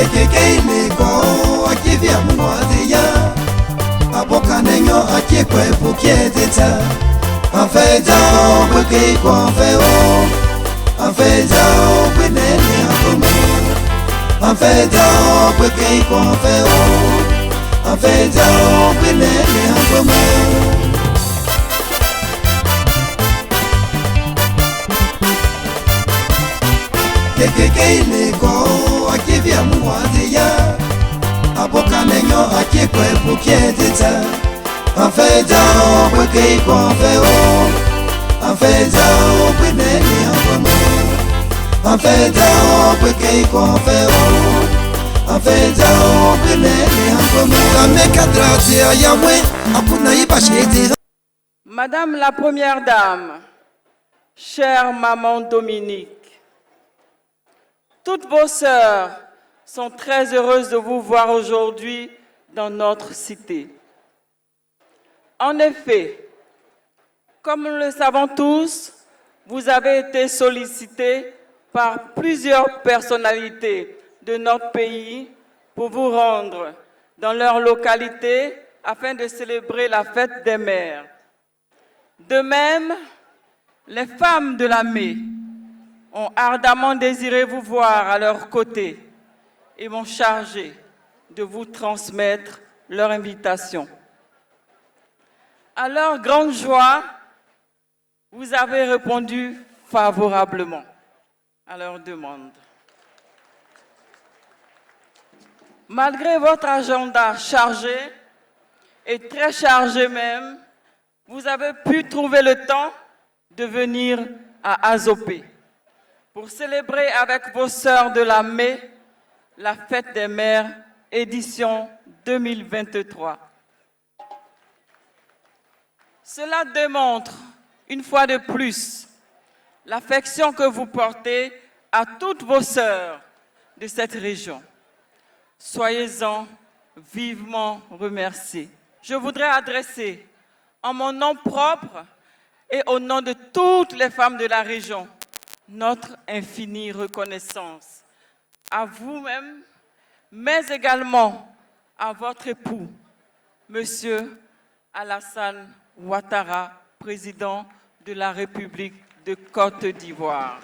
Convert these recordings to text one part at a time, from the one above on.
Kekeke ko akivia mwadia abokanenyo akikwe pukieteta afeja obeke ko afeo afeja obinene akomo afeja obeke ko afeo afeja obinene akomo Kekeke ko akivia mwadia abokanenyo akikwe pukieteta afeja obeke ko afeo afeja obinene akomo afeja obeke ko afeo afeja obinene akomo kamekadratia yamwe akuna ibashete. Madame la Première Dame, chère maman Dominique, toutes vos sœurs sont très heureuses de vous voir aujourd'hui dans notre cité. En effet, comme nous le savons tous, vous avez été sollicités par plusieurs personnalités de notre pays pour vous rendre dans leur localité afin de célébrer la fête des mères. De même, les femmes de la Mai ont ardemment désiré vous voir à leur côté et m'ont chargé de vous transmettre leur invitation. À leur grande joie, vous avez répondu favorablement à leur demande. Malgré votre agenda chargé, et très chargé même, vous avez pu trouver le temps de venir à Azopé pour célébrer avec vos sœurs de la Mai la fête des mères édition 2023. Cela démontre, une fois de plus, l'affection que vous portez à toutes vos sœurs de cette région. Soyez-en vivement remerciés. Je voudrais adresser, en mon nom propre et au nom de toutes les femmes de la région, notre infinie reconnaissance à vous-même, mais également à votre époux, Monsieur Alassane Ouattara, président de la République de Côte d'Ivoire.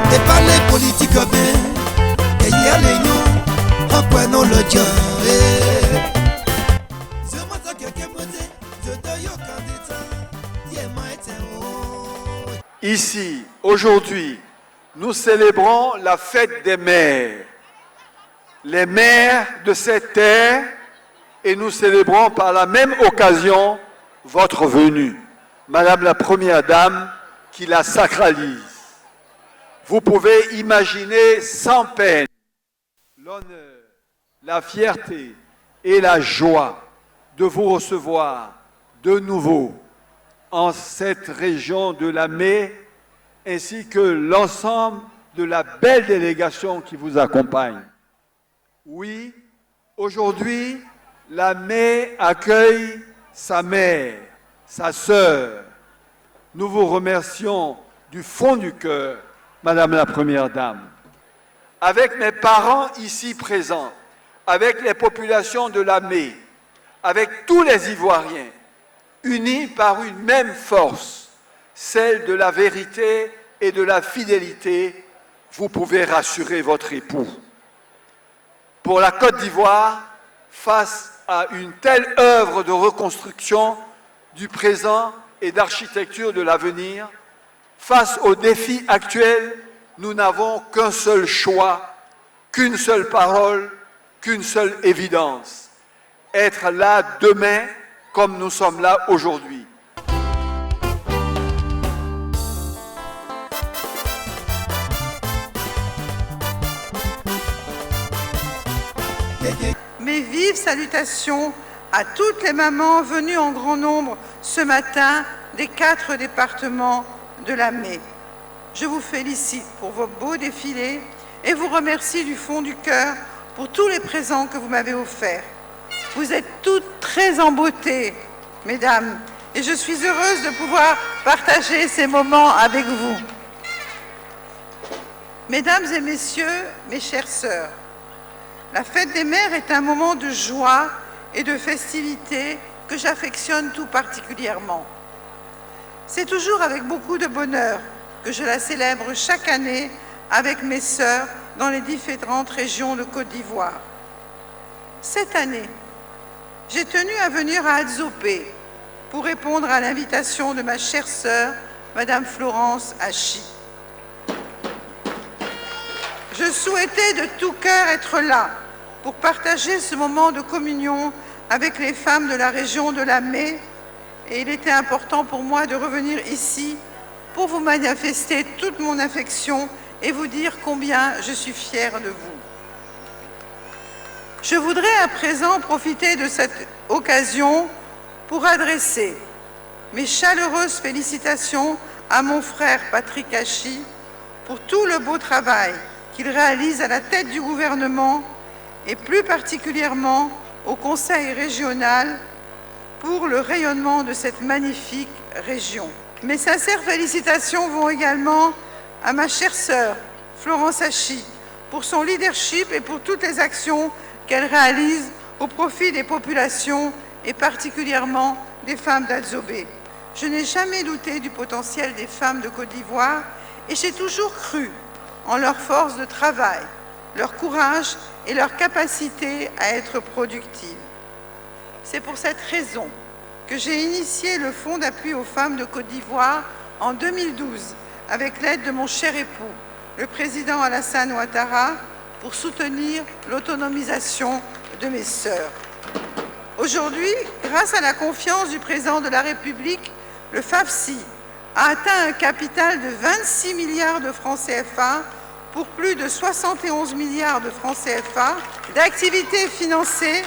Et par les politiques bien, et y a les noms, en quoi non le Dieu. Ici, aujourd'hui, nous célébrons la fête des mères, les mères de cette terre, et nous célébrons par la même occasion votre venue, Madame la Première Dame, qui la sacralise. Vous pouvez imaginer sans peine l'honneur, la fierté et la joie de vous recevoir de nouveau en cette région de la Mai, ainsi que l'ensemble de la belle délégation qui vous accompagne. Oui, aujourd'hui, la Mai accueille sa mère, sa sœur. Nous vous remercions du fond du cœur, Madame la Première Dame. Avec mes parents ici présents, avec les populations de la Mai, avec tous les Ivoiriens, unis par une même force, celle de la vérité et de la fidélité, vous pouvez rassurer votre époux. Pour la Côte d'Ivoire, face à une telle œuvre de reconstruction du présent et d'architecture de l'avenir, face aux défis actuels, nous n'avons qu'un seul choix, qu'une seule parole, qu'une seule évidence. Être là demain comme nous sommes là aujourd'hui. Mes vives salutations à toutes les mamans venues en grand nombre ce matin des 4 départements de la Mai. je vous félicite pour vos beaux défilés et vous remercie du fond du cœur pour tous les présents que vous m'avez offerts. Vous êtes toutes très en beauté, mesdames, et je suis heureuse de pouvoir partager ces moments avec vous. Mesdames et messieurs, mes chères sœurs, la fête des mères est un moment de joie et de festivité que j'affectionne tout particulièrement. C'est toujours avec beaucoup de bonheur que je la célèbre chaque année avec mes sœurs dans les différentes régions de Côte d'Ivoire. Cette année, j'ai tenu à venir à Adzopé pour répondre à l'invitation de ma chère sœur, Madame Florence Hachi. Je souhaitais de tout cœur être là pour partager ce moment de communion avec les femmes de la région de la Mé, et il était important pour moi de revenir ici pour vous manifester toute mon affection et vous dire combien je suis fière de vous. Je voudrais à présent profiter de cette occasion pour adresser mes chaleureuses félicitations à mon frère Patrick Hachi pour tout le beau travail qu'il réalise à la tête du gouvernement et plus particulièrement au Conseil régional pour le rayonnement de cette magnifique région. Mes sincères félicitations vont également à ma chère sœur Florence Hachi pour son leadership et pour toutes les actions qu'elle réalise au profit des populations et particulièrement des femmes d'Adzobé. Je n'ai jamais douté du potentiel des femmes de Côte d'Ivoire et j'ai toujours cru en leur force de travail, leur courage et leur capacité à être productives. C'est pour cette raison que j'ai initié le Fonds d'appui aux femmes de Côte d'Ivoire en 2012 avec l'aide de mon cher époux, le président Alassane Ouattara, pour soutenir l'autonomisation de mes sœurs. Aujourd'hui, grâce à la confiance du président de la République, le FAFSI a atteint un capital de 26 milliards de francs CFA pour plus de 71 milliards de francs CFA d'activités financées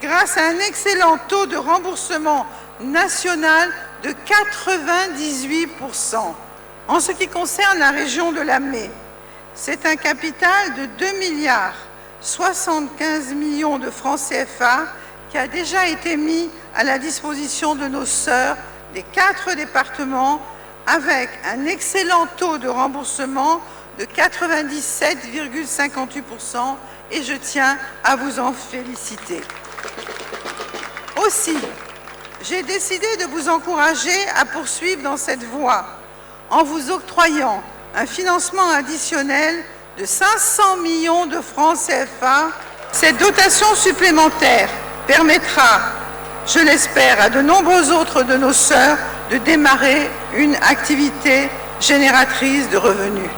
grâce à un excellent taux de remboursement national de 98%. En ce qui concerne la région de la Mé, c'est un capital de 2 milliards 75 millions de francs CFA qui a déjà été mis à la disposition de nos sœurs des 4 départements avec un excellent taux de remboursement de 97,58% et je tiens à vous en féliciter. Aussi, j'ai décidé de vous encourager à poursuivre dans cette voie en vous octroyant un financement additionnel de 500 millions de francs CFA. Cette dotation supplémentaire permettra, je l'espère, à de nombreux autres de nos sœurs de démarrer une activité génératrice de revenus.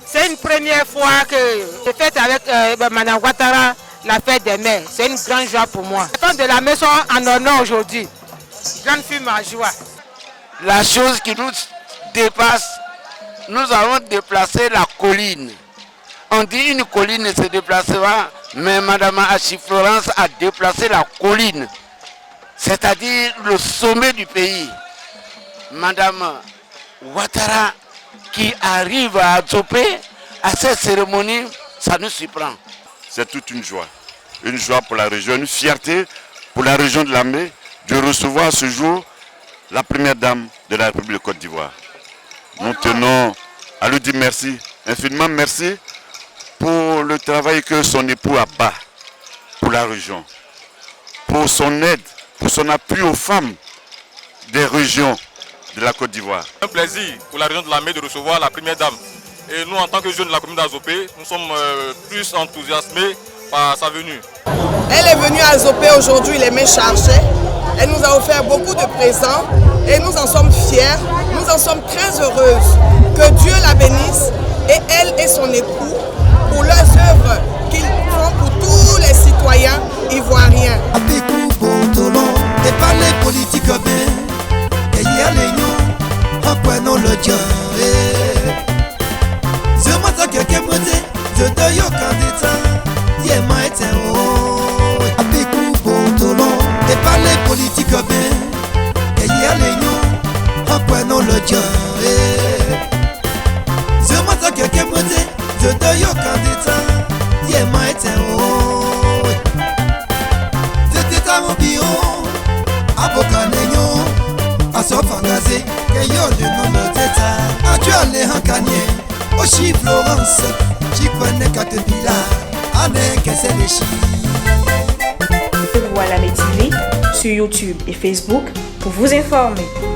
C'est une première fois que je fête avec Mme Ouattara la fête des mères. C'est une grande joie pour moi. Les femmes de la maison en honneur aujourd'hui. Grande fille ma joie. La chose qui nous dépasse, nous avons déplacé la colline. On dit une colline ne se déplacera, mais Mme Hachi Florence a déplacé la colline, c'est-à-dire le sommet du pays. Mme Ouattara qui arrive à Adzopé à cette cérémonie, ça nous surprend. C'est toute une joie pour la région, une fierté pour la région de la Mé de recevoir ce jour la première dame de la République de Côte d'Ivoire. Nous tenons à lui dire merci, infiniment merci pour le travail que son époux a bat pour la région, pour son aide, pour son appui aux femmes des régions de la Côte d'Ivoire. C'est un plaisir pour la région de la Mé de recevoir la première dame. Et nous, en tant que jeunes de la commune d'Adzopé, nous sommes plus enthousiasmés par sa venue. Elle est venue à Adzopé aujourd'hui, les mains chargées. Elle nous a offert beaucoup de présents et nous en sommes fiers, nous en sommes très heureuses. Que Dieu la bénisse et elle et son époux pour leurs œuvres qu'ils font pour tous les citoyens ivoiriens. de yo kandeta ye maite o tete mo bio aboka nenyo asofangaze ke yo de no teta actuelle hankanye oshi Florence chikwane katebila ane kese deshi. Voilà mes TV sur YouTube et Facebook pour vous informer.